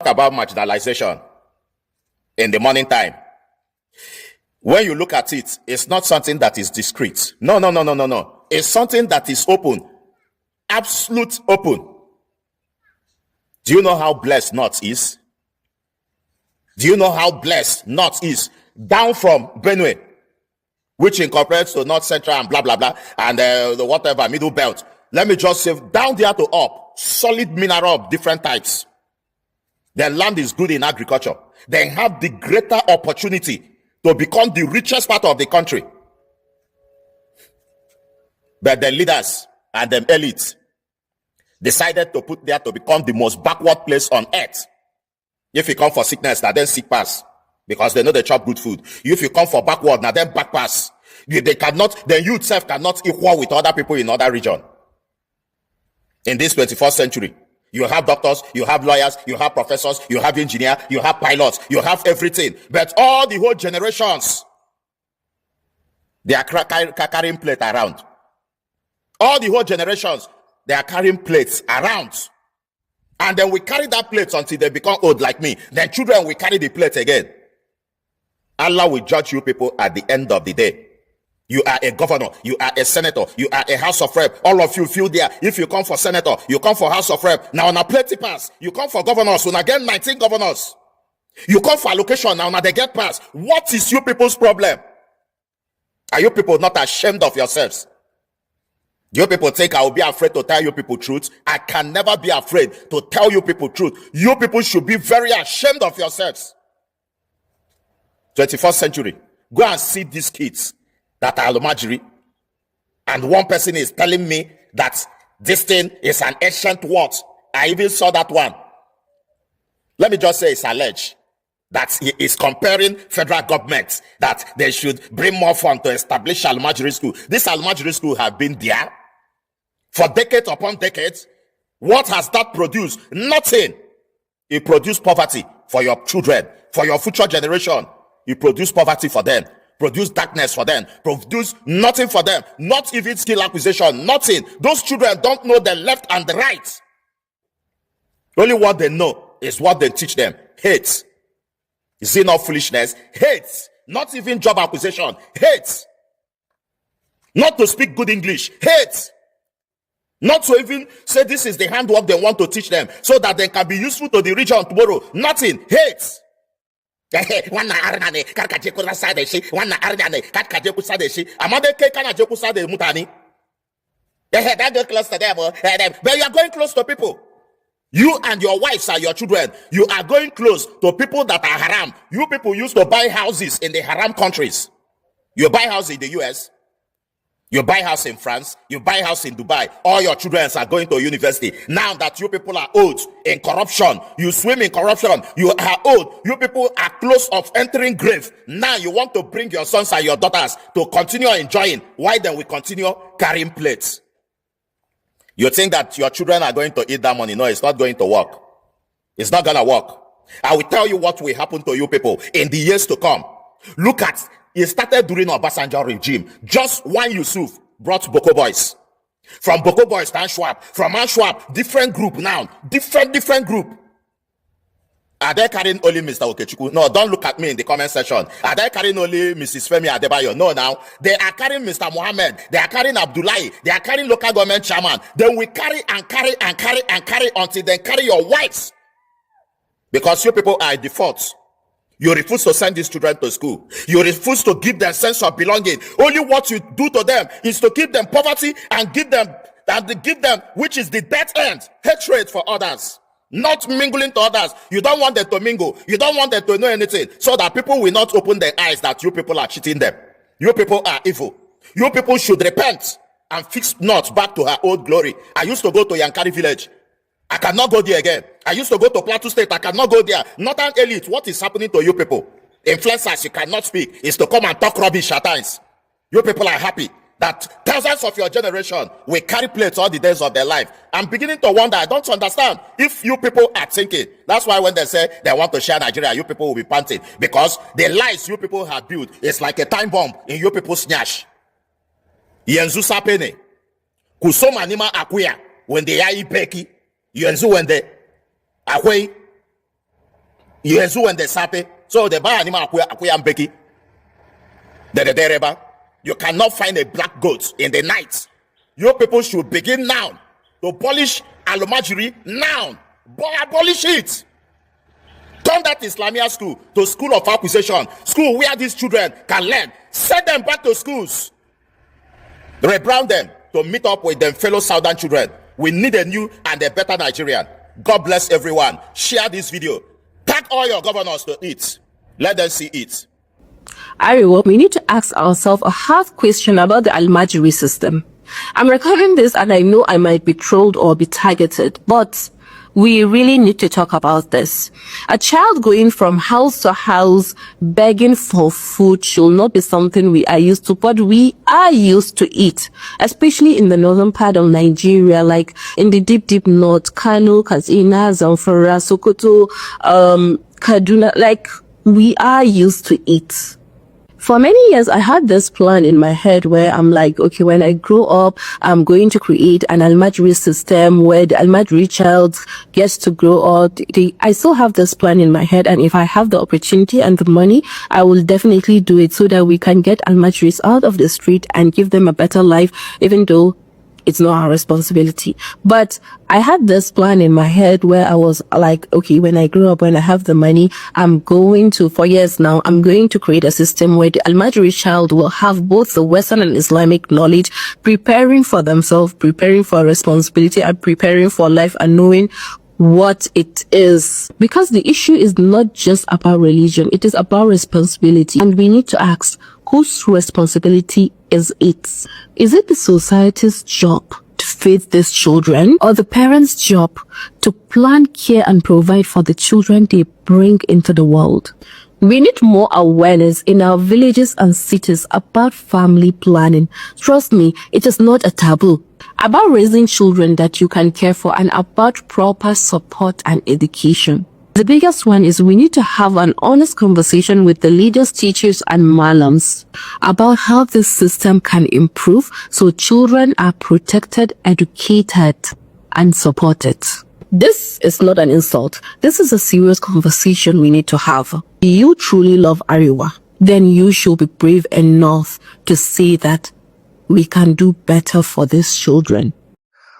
about marginalization in the morning time. When you look at it, it's not something that is discreet. No. It's something that is open. Absolute open. Do you know how blessed North is? Do you know how blessed North is? Down from Benue, which incorporates to North Central and blah, blah, blah, and the whatever, middle belt. Let me just say, down there to up, solid mineral of different types. Their land is good in agriculture. They have the greater opportunity to become the richest part of the country. But the leaders and the elites decided to put there to become the most backward place on earth. If you come for sickness, now then sick pass, because they know they chop good food. If you come for backward, now then back pass. They cannot, the youth self cannot equal with other people in other region. In this 21st century, you have doctors, you have lawyers, you have professors, you have engineers, you have pilots, you have everything. But all the whole generations, they are carrying plate around. All the whole generations, they are carrying plates around. And then we carry that plate until they become old like me. Then children will carry the plate again. Allah will judge you people at the end of the day. You are a governor, you are a senator, you are a house of rep. All of you feel there. If you come for senator, you come for house of rep. Now on a plate pass, you come for governors. So now get 19 governors. You come for allocation. Now they get passed. What is you people's problem? Are you people not ashamed of yourselves? You people think I will be afraid to tell you people truth? I can never be afraid to tell you people truth. You people should be very ashamed of yourselves. 21st century. Go and see these kids that are Almajiri. And one person is telling me that this thing is an ancient word. I even saw that one. Let me just say it's alleged that he is comparing federal government that they should bring more funds to establish Almajiri school. This Almajiri school have been there for decades upon decades. What has that produced? Nothing. It produced poverty for your children, for your future generation. It produced poverty for them, produce darkness for them, produce nothing for them, not even skill acquisition, nothing. Those children don't know the left and the right. Only what they know is what they teach them. Hate. Is it not foolishness? Hate. Not even job acquisition. Hate. Not to speak good English. Hate. Not to even say this is the handwork they want to teach them so that they can be useful to the region tomorrow. Nothing. Hate. Wana arnane karkaje kula sade shi wana arnane karkaje ku sade shi amade ke kana je ku sade mutani that go close to them but you are going close to people. You and your wives and your children, you are going close to people that are haram. You people used to buy houses in the haram countries. You buy house in the US, you buy house in France, you buy house in Dubai. All your children are going to university. Now that you people are old in corruption, you swim in corruption, you are old, you people are close of entering grave. Now you want to bring your sons and your daughters to continue enjoying. Why then we continue carrying plates? You think that your children are going to eat that money? No, it's not going to work. It's not going to work. I will tell you what will happen to you people in the years to come. Look at, it started during Obasanjo regime. Just one Yusuf brought Boko Boys. From Boko Boys to Anshwap. From Anshwap, different group now. Different group. Are they carrying only Mr. Okechukwu? No, don't look at me in the comment section. Are they carrying only Mrs. Femi Adebayo? No, now. They are carrying Mr. Mohammed. They are carrying Abdullahi. They are carrying local government chairman. Then we carry until they carry your wives. Because you people are defaults. You refuse to send these children to school. You refuse to give them sense of belonging. Only what you do to them is to give them poverty and give them, which is the death end, hatred for others. Not mingling to others. You don't want them to mingle. You don't want them to know anything. So that people will not open their eyes that you people are cheating them. You people are evil. You people should repent and fix North back to her old glory. I used to go to Yankari village. I cannot go there again. I used to go to Plateau State. I cannot go there. Northern elite, what is happening to you people? Influencers, you cannot speak. Is to come and talk rubbish at times. You people are happy that thousands of your generation will carry plates all the days of their life. I'm beginning to wonder, I don't understand if you people are thinking. That's why when they say they want to share Nigeria, you people will be panting. Because the lies you people have built is like a time bomb in you people's nyash. Yenzu sapene. Kusoma nima akuya. When they are ipeki. Yenzu when they. Ahwe. Yesu and the sape. So the buy anima akuya mbeki. The dereba. You cannot find a black goat in the night. Your people should begin now to abolish Almajiri now. Abolish it. Turn that Islamia school to school of acquisition, school where these children can learn. Send them back to schools. Rebrand them to meet up with them fellow Southern children. We need a new and a better Nigerian. God bless everyone. Share this video. Tag all your governors to it. Let them see it. Ariwo, we need to ask ourselves a hard question about the Almajiri system. I'm recording this and I know I might be trolled or be targeted, but we really need to talk about this. A child going from house to house begging for food should not be something we are used to, but we are used to it, especially in the northern part of Nigeria, like in the deep north, Kano, Katsina, Zamfara, Sokoto, Kaduna, like we are used to it. For many years, I had this plan in my head where I'm like, okay, when I grow up, I'm going to create an Almajiri system where the Almajiri child gets to grow up. I still have this plan in my head, and if I have the opportunity and the money, I will definitely do it so that we can get Almajiris out of the street and give them a better life, even though it's not our responsibility. But I had this plan in my head where I was like, okay, when I grow up, when I have the money, for years now, I'm going to create a system where the Almajiri child will have both the Western and Islamic knowledge, preparing for themselves, preparing for responsibility, and preparing for life, and knowing what it is. Because the issue is not just about religion, it is about responsibility. And we need to ask, whose responsibility is it? Is it the society's job to feed these children, or the parents' job to plan, care, and provide for the children they bring into the world? We need more awareness in our villages and cities about family planning. Trust me, it is not a taboo. About raising children that you can care for, and about proper support and education. The biggest one is we need to have an honest conversation with the leaders, teachers, and malams about how this system can improve so children are protected, educated, and supported. This is not an insult. This is a serious conversation we need to have. If you truly love Ariwa, then you should be brave enough to say that we can do better for these children.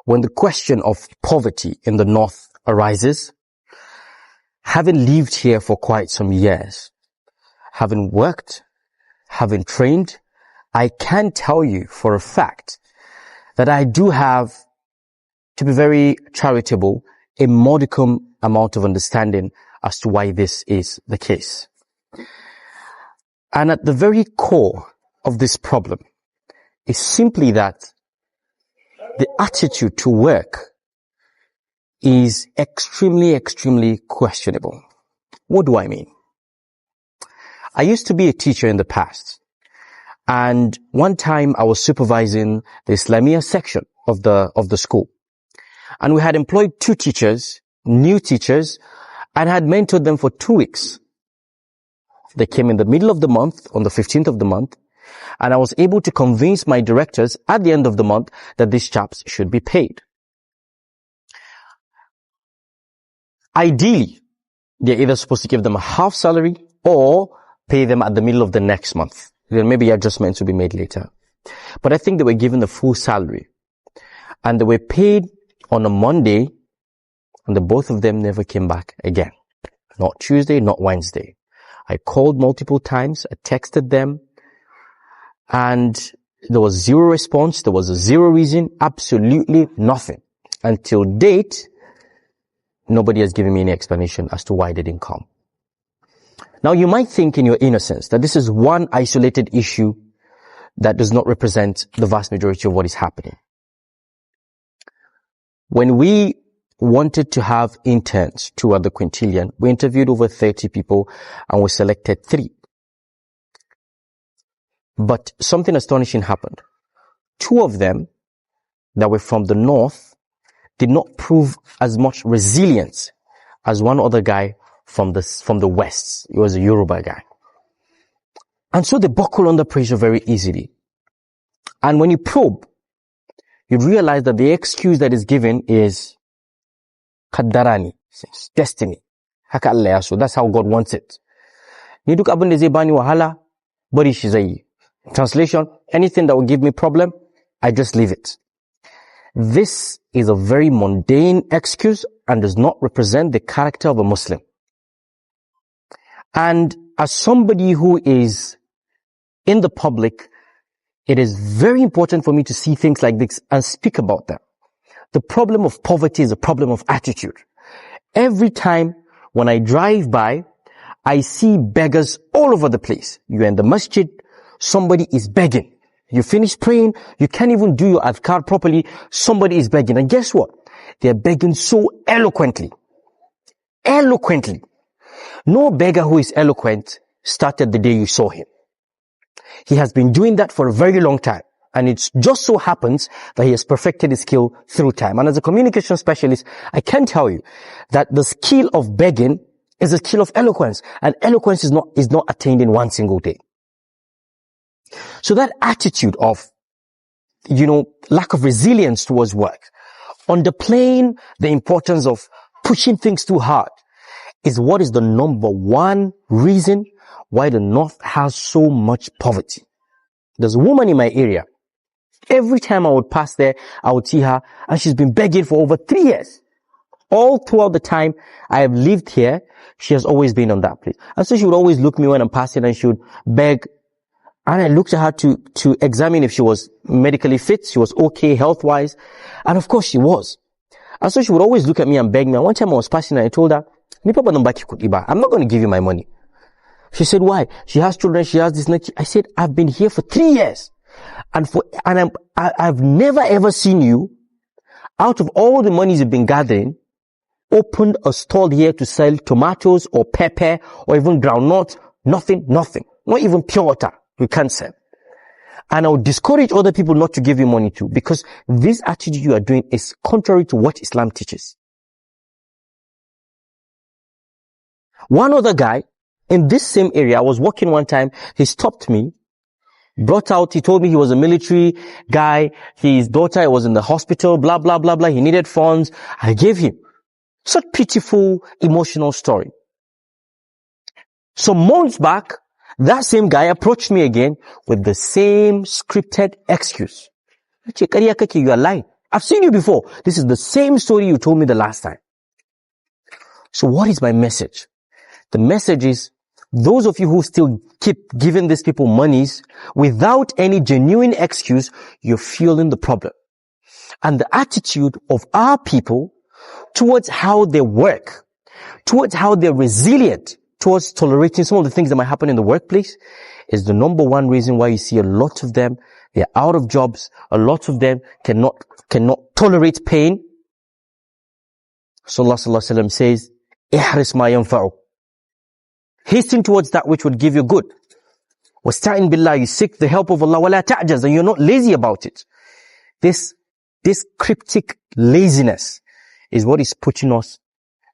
When the question of poverty in the north arises, having lived here for quite some years, having worked, having trained, I can tell you for a fact that I do have, to be very charitable, a modicum amount of understanding as to why this is the case. And at the very core of this problem is simply that the attitude to work is extremely questionable. What do I mean? I used to be a teacher in the past, and one time I was supervising the Islamia section of the school, and we had employed 2 teachers, new teachers, and had mentored them for 2 weeks. They came in the middle of the month, on the 15th of the month, and I was able to convince my directors at the end of the month that these chaps should be paid. Ideally, they're either supposed to give them a half salary or pay them at the middle of the next month. Then maybe adjustments will be made later. But I think they were given the full salary. And they were paid on a Monday, and the both of them never came back again. Not Tuesday, not Wednesday. I called multiple times, I texted them, and there was zero response, there was a zero reason, absolutely nothing. Until date, nobody has given me any explanation as to why they didn't come. Now, you might think in your innocence that this is one isolated issue that does not represent the vast majority of what is happening. When we wanted to have interns, 2 at the Quintillion, we interviewed over 30 people and we selected 3. But something astonishing happened. 2 of them that were from the north did not prove as much resilience as one other guy from the west. He was a Yoruba guy. And so they buckle under pressure very easily. And when you probe, you realize that the excuse that is given is Kaddarani, destiny Haka Allah ya so. That's how God wants it. Ni duk abin da zai bani wahala, bari shi zai yi. Translation, anything that will give me problem, I just leave it. This is a very mundane excuse and does not represent the character of a Muslim. And as somebody who is in the public, it is very important for me to see things like this and speak about them. The problem of poverty is a problem of attitude. Every time when I drive by, I see beggars all over the place. You're in the masjid, somebody is begging. You finish praying, you can't even do your adhkar properly, somebody is begging. And guess what? They're begging so eloquently. Eloquently. No beggar who is eloquent started the day you saw him. He has been doing that for a very long time. And it just so happens that he has perfected his skill through time. And as a communication specialist, I can tell you that the skill of begging is a skill of eloquence. And eloquence is not attained in one single day. So that attitude of, lack of resilience towards work, underplaying the importance of pushing things too hard, is what is the number one reason why the North has so much poverty. There's a woman in my area. Every time I would pass there, I would see her, and she's been begging for over 3 years. All throughout the time I have lived here, she has always been on that place. And so she would always look me when I'm passing, and she would beg. And I looked at her to examine if she was medically fit, she was okay health-wise. And of course she was. And so she would always look at me and beg me. And one time I was passing and I told her, I'm not going to give you my money. She said, why? She has children, she has this. I said, I've been here for 3 years. I've never ever seen you, out of all the monies you've been gathering, opened a stall here to sell tomatoes or pepper or even groundnuts. Nothing. Not even pure water. You can't sell. And I would discourage other people not to give you money too, because this attitude you are doing is contrary to what Islam teaches. One other guy in this same area, I was walking one time, he stopped me, he told me he was a military guy, his daughter was in the hospital, blah, blah, blah, blah, he needed funds. I gave him. Such pitiful, emotional story. Some months back, that same guy approached me again with the same scripted excuse. You are lying. I've seen you before. This is the same story you told me the last time. So what is my message? The message is, those of you who still keep giving these people monies without any genuine excuse, you're fueling the problem. And the attitude of our people towards how they work, towards how they're resilient, towards tolerating some of the things that might happen in the workplace, is the number one reason why you see a lot of them, they're out of jobs, a lot of them cannot tolerate pain. So Allah Sallallahu Alaihi Wasallam says, "Ihris ma yanfa'u." Hasten towards that which would give you good. Wasta'in billah, you seek the help of Allah, wala ta'jaz, and you're not lazy about it. This cryptic laziness is what is putting us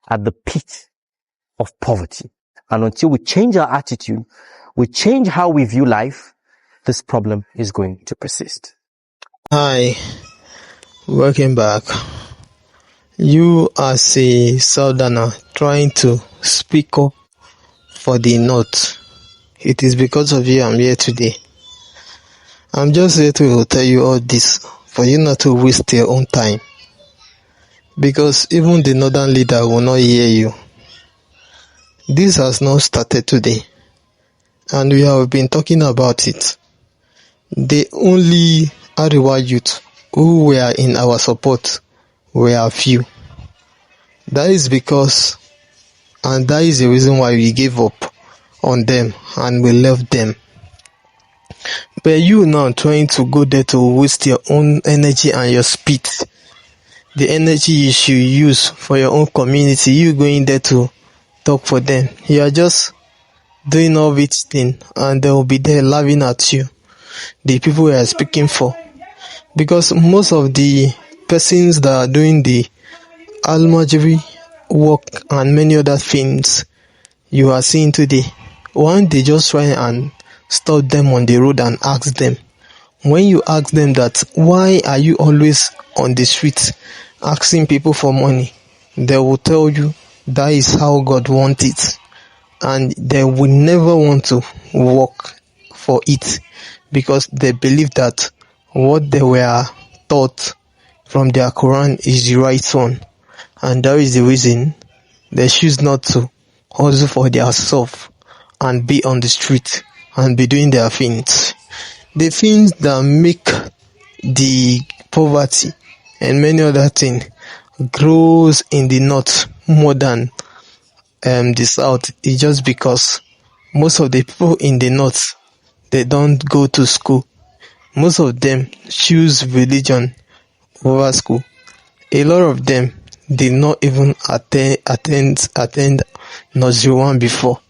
at the pit of poverty. And until we change our attitude, we change how we view life, this problem is going to persist. Hi, welcome back. You as a southerner trying to speak up for the North, it is because of you I'm here today. I'm just here to tell you all this for you not to waste your own time, because even the northern leader will not hear you. This has not started today, and we have been talking about it. The only Ariwa youth who were in our support were a few. That is because, and that is the reason why we gave up on them and we left them. But you now trying to go there to waste your own energy and your speed, the energy you should use for your own community, you going there to talk for them. You are just doing all this thing, and they will be there laughing at you, the people we are speaking for. Because most of the persons that are doing the Almajiri work and many other things you are seeing today, one, they just try and stop them on the road and ask them. When you ask them that, why are you always on the street asking people for money, they will tell you That is how God wants it. And they will never want to work for it because they believe that what they were taught from their Quran is the right one. And that is the reason they choose not to hustle for their self and be on the street and be doing their things. The things that make the poverty and many other things grows in the north more than the south is just because most of the people in the north, they don't go to school. Most of them choose religion over school. A lot of them did not even attend nursery 1 before.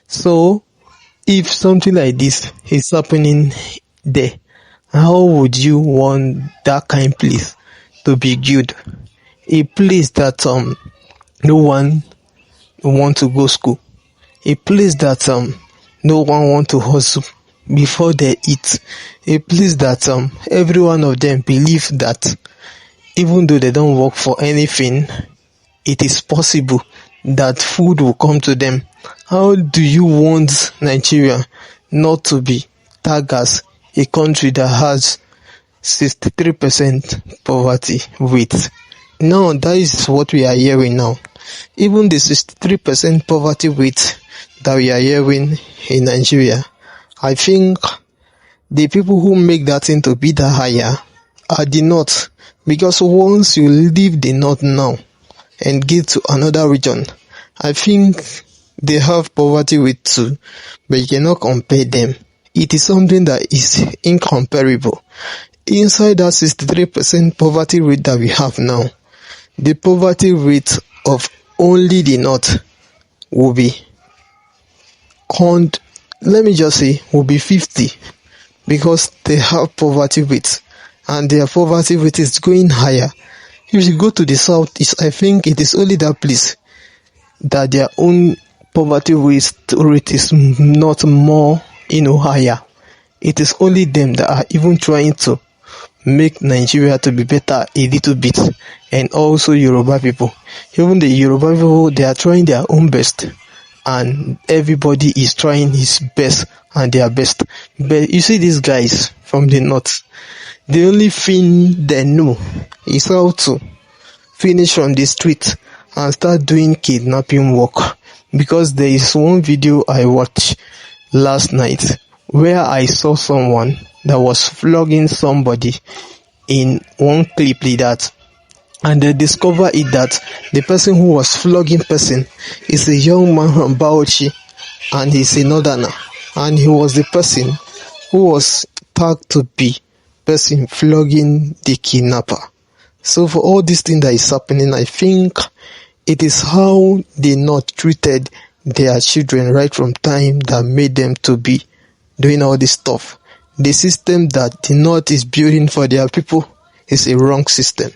So if something like this is happening there, how would you want that kind of place to be good? A place that no one want to go school, a place that no one want to hustle before they eat, a place that every one of them believe that even though they don't work for anything, it is possible that food will come to them. How do you want Nigeria not to be tagged as a country that has 63% poverty rate? No, that is what we are hearing now. Even the 63% poverty rate that we are hearing in Nigeria, I think the people who make that thing to be that higher are the north. Because once you leave the north now and get to another region, I think they have poverty rate too, but you cannot compare them. It is something that is incomparable. Inside that 63% poverty rate that we have now, the poverty rate of only the north will be will be 50, because they have poverty rate and their poverty rate is going higher. If you go to the south, I think it is only that place that their own poverty rate is not more higher. It is only them that are even trying to make Nigeria to be better a little bit, and also Yoruba people. Even the Yoruba people, they are trying their own best, and everybody is trying his best and their best. But you see these guys from the north, the only thing they know is how to finish from the street and start doing kidnapping work. Because there is one video I watched last night where I saw someone that was flogging somebody in one clip like that, and they discover it that the person who was flogging person is a young man from Bauchi, and he's a northerner, and he was the person who was tagged to be person flogging the kidnapper. So for all this thing that is happening, I think it is how they not treated their children right from time that made them to be doing all this stuff. The system that the North is building for their people is a wrong system.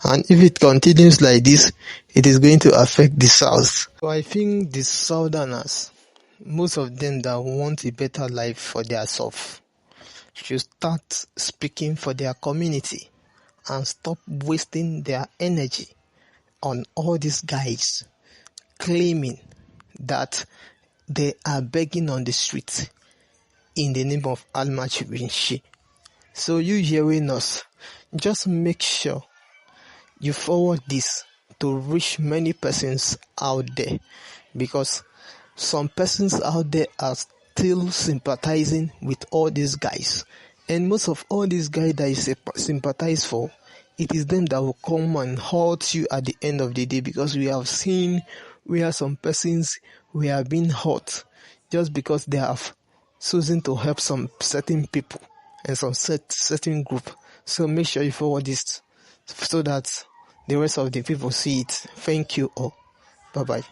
And if it continues like this, it is going to affect the South. So I think the Southerners, most of them that want a better life for their self, should start speaking for their community and stop wasting their energy on all these guys claiming that they are begging on the streets in the name of Almajiri. So you hearing us, just make sure you forward this to reach many persons out there, because some persons out there are still sympathizing with all these guys, and most of all these guys that you sympathize for, it is them that will come and hurt you at the end of the day, because we have seen where some persons were being hurt just because they have chosen to help some certain people and some certain group. So make sure you forward this so that the rest of the people see it. Thank you all. Bye bye.